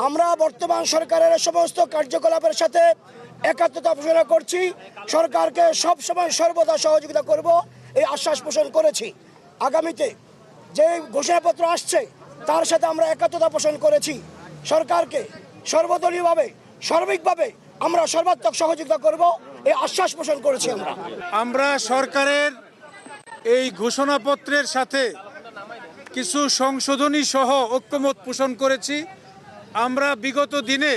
আমরা বর্তমান সরকারের সমস্ত কার্যকলাপের সাথে একাত্মতা ঘোষণা করছি। সরকারকে সবসময় সর্বদা সহযোগিতা করব এই আশ্বাস পোষণ করেছি। আগামীতে যে ঘোষণাপত্র আসছে তার সাথে আমরা একাত্মতা পোষণ করেছি। সরকারকে সর্বদলীয়ভাবে সার্বিকভাবে আমরা সর্বাত্মক সহযোগিতা করব এই আশ্বাস পোষণ করেছি। আমরা সরকারের এই ঘোষণাপত্রের সাথে কিছু সংশোধনী সহ ঐক্যমত পোষণ করেছি। আমরা বিগত দিনে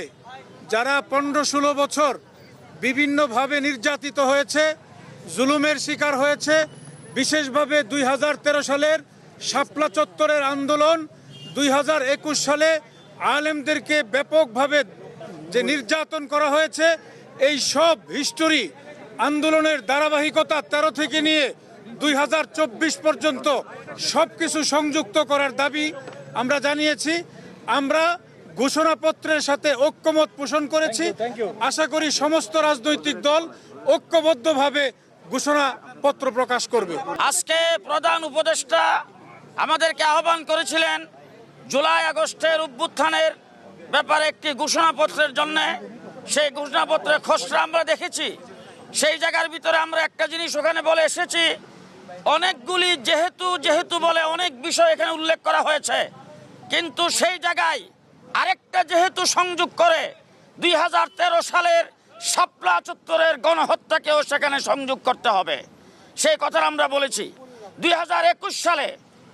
যারা 15-16 বছর বিভিন্নভাবে নির্যাতিত হয়েছে, জুলুমের শিকার হয়েছে, বিশেষভাবে 2013 সালের শাপলা চত্বরের আন্দোলন, 2021 সালে আলেমদেরকে ব্যাপকভাবে যে নির্যাতন করা হয়েছে, এই সব হিস্টোরি আন্দোলনের ধারাবাহিকতা 13 থেকে নিয়ে 2024 পর্যন্ত সব কিছু সংযুক্ত করার দাবি আমরা জানিয়েছি। আমরা ঘোষণাপত্রের সাথে ঐক্যমত পোষণ করেছি। আশা করি সমস্ত রাজনৈতিক দল ঐক্যবদ্ধভাবে ঘোষণাপত্র প্রকাশ করবে। আজকে প্রধান উপদেষ্টা আমাদেরকে আহ্বান করেছিলেন জুলাই আগস্টের অভ্যুত্থানের ব্যাপারে একটি ঘোষণাপত্রের জন্য। সেই ঘোষণাপত্রের খসড়া আমরা দেখেছি। সেই জায়গার ভিতরে আমরা একটা জিনিস ওখানে বলে এসেছি, অনেকগুলি যেহেতু বলে অনেক বিষয় এখানে উল্লেখ করা হয়েছে, কিন্তু সেই জায়গায় আরেকটা যেহেতু সংযোগ করে 2013 সালের শাপলা চত্বরের গণহত্যাকেও সেখানে সংযোগ করতে হবে। সেই কথা আমরা বলেছি। 2021 সালে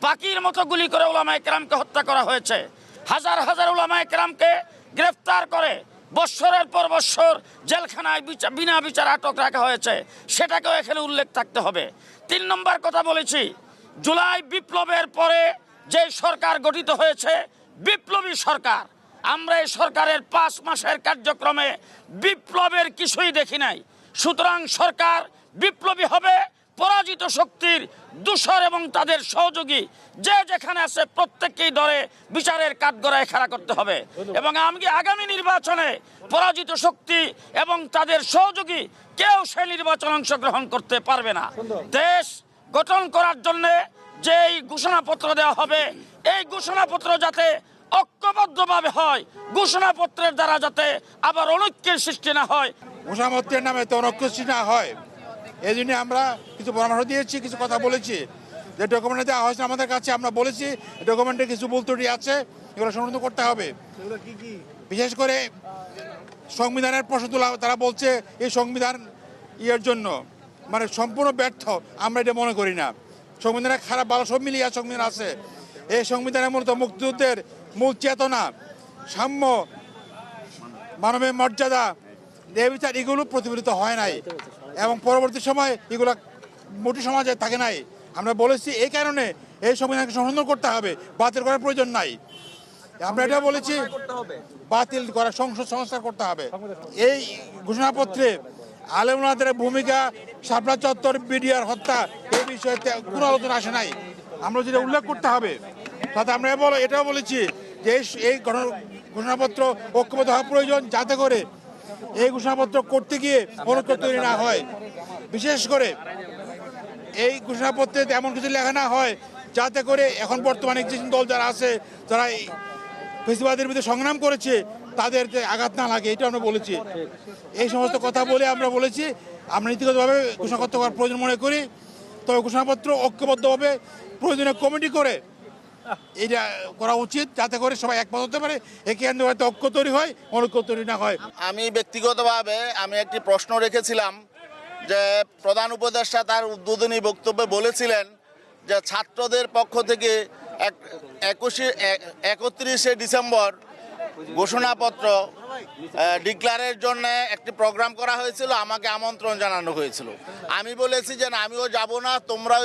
পাখির মতো গুলি করে উলামায়ে কেরামকে হত্যা করা হয়েছে। হাজার হাজার উলামায়ে কেরামকে গ্রেফতার করে বৎসরের পর বৎসর জেলখানায় বিনা বিচার আটক রাখা হয়েছে, সেটাকেও এখানে উল্লেখ থাকতে হবে। 3 নম্বর কথা বলেছি, জুলাই বিপ্লবের পরে যে সরকার গঠিত হয়েছে বিপ্লবী সরকার, আমরা এই সরকারের 5 মাসের কার্যক্রমে বিপ্লবের কিছুই দেখি নাই। সুতরাং সরকার বিপ্লবী হবে, পরাজিত শক্তির দূষর এবং তাদের সহযোগী যে যেখানে আছে প্রত্যেককেই ধরে বিচারের কাঠগড়ায় খাড়া করতে হবে। এবং আগামী নির্বাচনে পরাজিত শক্তি এবং তাদের সহযোগী কেউ সেই নির্বাচন অংশগ্রহণ করতে পারবে না। দেশ গঠন করার জন্য যেই ঘোষণাপত্র দেওয়া হবে, এই ঘোষণাপত্র যাতে ঐক্যবদ্ধভাবে হয়, ঘোষণাপত্রের দ্বারা যাতে আবার অনৈক্যের সৃষ্টি না হয়, ঘোষণাপত্রের নামে তো অনৈক্য সৃষ্টি না হয়, এই জন্য আমরা কিছু পরামর্শ দিয়েছি, কিছু কথা বলেছি। যে ডকুমেন্ট দেওয়া হয়েছে আমাদের কাছে, আমরা বলেছি ডকুমেন্টে কিছু ভুল ত্রুটি আছে, এগুলো সংশোধন করতে হবে। বিশেষ করে সংবিধানের প্রশ্ন তোলা, তারা বলছে এই সংবিধান জন্য মানে সম্পূর্ণ ব্যর্থ। আমরা এটা মনে করি না। সংবিধানের খারাপ ভালো সব মিলিয়ে সংবিধান আছে। এই সংবিধানের মূলত মুক্তিযুদ্ধের মূল চেতনা, সাম্য, মানবের মর্যাদা, এই বিচার এগুলো প্রতিফলিত হয় নাই এবং পরবর্তী সময় এগুলো মোটি সমাজে থাকে নাই। আমরা বলেছি এই কারণে এই সংবিধানকে সংশোধন করতে হবে, বাতিল করার প্রয়োজন নাই। আমরা এটা বলেছি বাতিল করা, সংস্কার করতে হবে। এই ঘোষণাপত্রে আলেমুলামাদের ভূমিকা, শাপলা চত্বর বিডিআর হত্যা, এই বিষয়ে কোনো আলোচনা আসে নাই। আমরা যেটা উল্লেখ করতে হবে, তাতে আমরা এটাও বলেছি যে এই ঘোষণাপত্র ঐক্যবদ্ধ হওয়া প্রয়োজন, যাতে করে এই ঘোষণাপত্র করতে গিয়ে অনৈক্য তৈরি না হয়। বিশেষ করে এই ঘোষণাপত্রে এমন কিছু লেখা না হয় যাতে করে এখন বর্তমানে যে দল যারা আছে, যারা ফেসিবাদের বিরুদ্ধে সংগ্রাম করেছে, তাদের আঘাত না লাগে, এটা আমরা বলেছি। এই সমস্ত কথা বলে আমরা বলেছি আমরা নীতিগতভাবে ঘোষণাপত্র করার প্রয়োজন মনে করি। তবে ঘোষণাপত্র ঐক্যবদ্ধভাবে প্রয়োজনে কমিটি করে এটা করা উচিত, যাতে করে সবাই একমত হতে পারে, একে ঐক্য তৈরি হয়, অনৈক্য তৈরি না হয়। আমি ব্যক্তিগতভাবে একটি প্রশ্ন রেখেছিলাম যে প্রধান উপদেষ্টা তার উদ্বোধনী বক্তব্যে বলেছিলেন যে ছাত্রদের পক্ষ থেকে 31শে ডিসেম্বর ঘোষণাপত্র ডিক্লারের জন্য একটি প্রোগ্রাম করা হয়েছিল, আমাকে আমন্ত্রণ জানানো হয়েছিল। আমি বলেছি যে না, আমিও যাব না, তোমরাও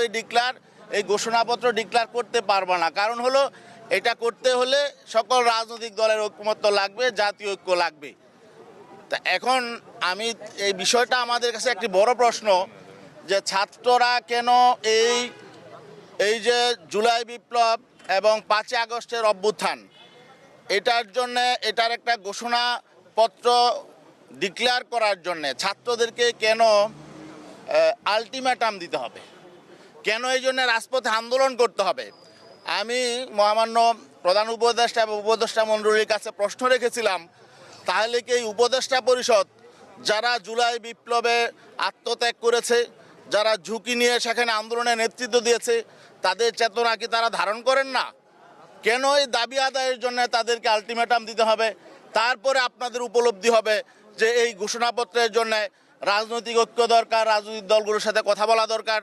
এই ঘোষণাপত্র ডিক্লার করতে পারবে না। কারণ হলো এটা করতে হলে সকল রাজনৈতিক দলের ঐক্যমত্য লাগবে, জাতীয় ঐক্য লাগবে। তা এখন এই বিষয়টা আমাদের কাছে একটি বড় প্রশ্ন যে ছাত্ররা কেন এই যে জুলাই বিপ্লব এবং 5ই আগস্টের অভ্যুত্থান, এটার একটা ঘোষণাপত্র ডিক্লেয়ার করার জন্য ছাত্রদেরকে কেন আলটিমেটাম দিতে হবে, কেন এই জন্য রাজপথে আন্দোলন করতে হবে? আমি মহামান্য প্রধান উপদেষ্টা এবং উপদেষ্টা মণ্ডলীর কাছে প্রশ্ন রেখেছিলাম, তাহলে কি এই উপদেষ্টা পরিষদ যারা জুলাই বিপ্লবে আত্মত্যাগ করেছে, যারা ঝুঁকি নিয়ে সেখানে আন্দোলনে নেতৃত্ব দিয়েছে, তাদের চেতনা কি তারা ধারণ করেন না? কেন এই দাবি আদায়ের জন্য তাদেরকে আলটিমেটাম দিতে হবে? তারপরে আপনাদের উপলব্ধি হবে যে এই ঘোষণাপত্রের জন্য রাজনৈতিক ঐক্য দরকার, রাজনৈতিক দলগুলোর সাথে কথা বলা দরকার।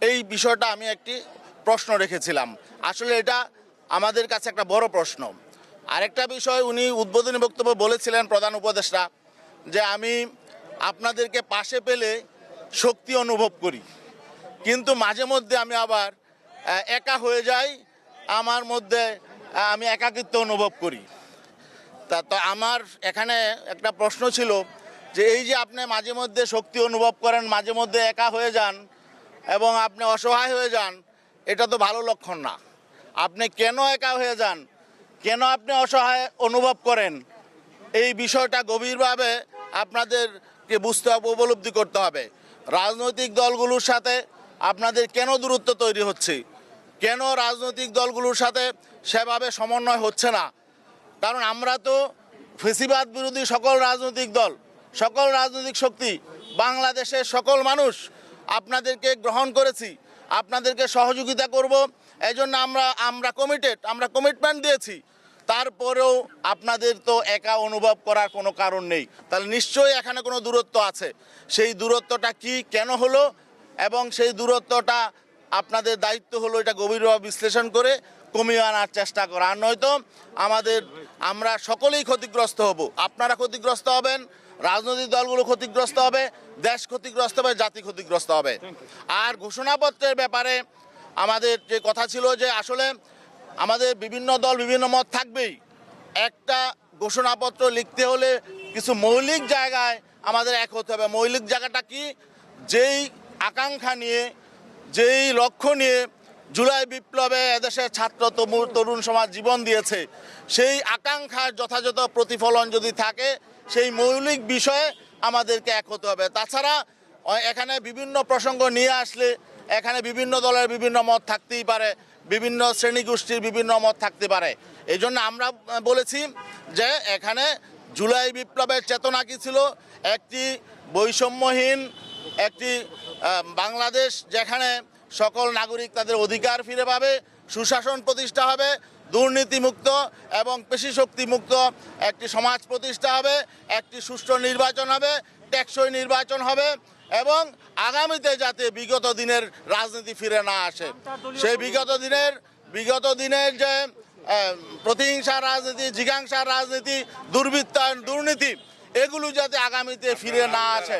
এই বিষয়টা আমি একটি প্রশ্ন রেখেছিলাম। আসলে এটা আমাদের কাছে একটা বড় প্রশ্ন। আরেকটা বিষয়, উনি উদ্বোধনী বক্তব্য বলেছিলেন প্রধান উপদেষ্টা, যে আমি আপনাদেরকে পাশে পেলে শক্তি অনুভব করি, কিন্তু মাঝে মধ্যে আমি আবার একা হয়ে যাই, আমার মধ্যে আমি একাকিত্ব অনুভব করি। তো আমার এখানে একটা প্রশ্ন ছিল যে এই যে আপনি মাঝে মধ্যে শক্তি অনুভব করেন, মাঝে মধ্যে একা হয়ে যান এবং আপনি অসহায় হয়ে যান, এটা তো ভালো লক্ষণ না। আপনি কেন একা হয়ে যান, কেন আপনি অসহায় অনুভব করেন, এই বিষয়টা গভীরভাবে আপনাদেরকে বুঝতে হবে, উপলব্ধি করতে হবে। রাজনৈতিক দলগুলোর সাথে আপনাদের কেন দূরত্ব তৈরি হচ্ছে, কেন রাজনৈতিক দলগুলোর সাথে সেভাবে সমন্বয় হচ্ছে না? কারণ আমরা তো ফেসিবাদ বিরোধী সকল রাজনৈতিক দল, সকল রাজনৈতিক শক্তি, বাংলাদেশের সকল মানুষ আপনাদেরকে গ্রহণ করেছি, আপনাদেরকে সহযোগিতা করব, এই জন্য আমরা কমিটেড, আমরা কমিটমেন্ট দিয়েছি। তারপরেও আপনাদের তো একা অনুভব করার কোনো কারণ নেই। তাহলে নিশ্চয়ই এখানে কোনো দূরত্ব আছে। সেই দূরত্বটা কি, কেন হলো, এবং সেই দূরত্বটা আপনাদের দায়িত্ব হলো এটা গভীরভাবে বিশ্লেষণ করে কমিয়ে আনার চেষ্টা করা। আর নয়তো আমরা সকলেই ক্ষতিগ্রস্ত হব। আপনারা ক্ষতিগ্রস্ত হবেন, রাজনৈতিক দলগুলো ক্ষতিগ্রস্ত হবে, দেশ ক্ষতিগ্রস্ত হবে, জাতি ক্ষতিগ্রস্ত হবে। আর ঘোষণাপত্রের ব্যাপারে আমাদের যে কথা ছিল যে আসলে আমাদের বিভিন্ন দল বিভিন্ন মত থাকবেই। একটা ঘোষণাপত্র লিখতে হলে কিছু মৌলিক জায়গায় আমাদের এক হতে হবে। মৌলিক জায়গাটা কি? যেই আকাঙ্ক্ষা নিয়ে, যেই লক্ষ্য নিয়ে জুলাই বিপ্লবে এদেশের ছাত্র তরুণ সমাজ জীবন দিয়েছে, সেই আকাঙ্ক্ষার যথাযথ প্রতিফলন যদি থাকে, সেই মৌলিক বিষয়ে আমাদেরকে এক হতে হবে। তাছাড়া এখানে বিভিন্ন প্রসঙ্গ নিয়ে আসলে এখানে বিভিন্ন দলের বিভিন্ন মত থাকতেই পারে, বিভিন্ন শ্রেণীগোষ্ঠীর বিভিন্ন মত থাকতে পারে। এই জন্য আমরা বলেছি যে এখানে জুলাই বিপ্লবের চেতনা কী ছিল? একটি বৈষম্যহীন একটি বাংলাদেশ, যেখানে সকল নাগরিক তাদের অধিকার ফিরে পাবে, সুশাসন প্রতিষ্ঠা হবে, দুর্নীতিমুক্ত এবং পেশিশক্তিমুক্ত একটি সমাজ প্রতিষ্ঠা হবে, একটি সুষ্ঠু নির্বাচন হবে, টেকসই নির্বাচন হবে, এবং আগামীতে যাতে বিগত দিনের রাজনীতি ফিরে না আসে, সেই বিগত দিনের যে প্রতিহিংসার রাজনীতি, জিঘাংসার রাজনীতি, দুর্বৃত্তায়ন, দুর্নীতি, এগুলো যাতে আগামীতে ফিরে না আসে।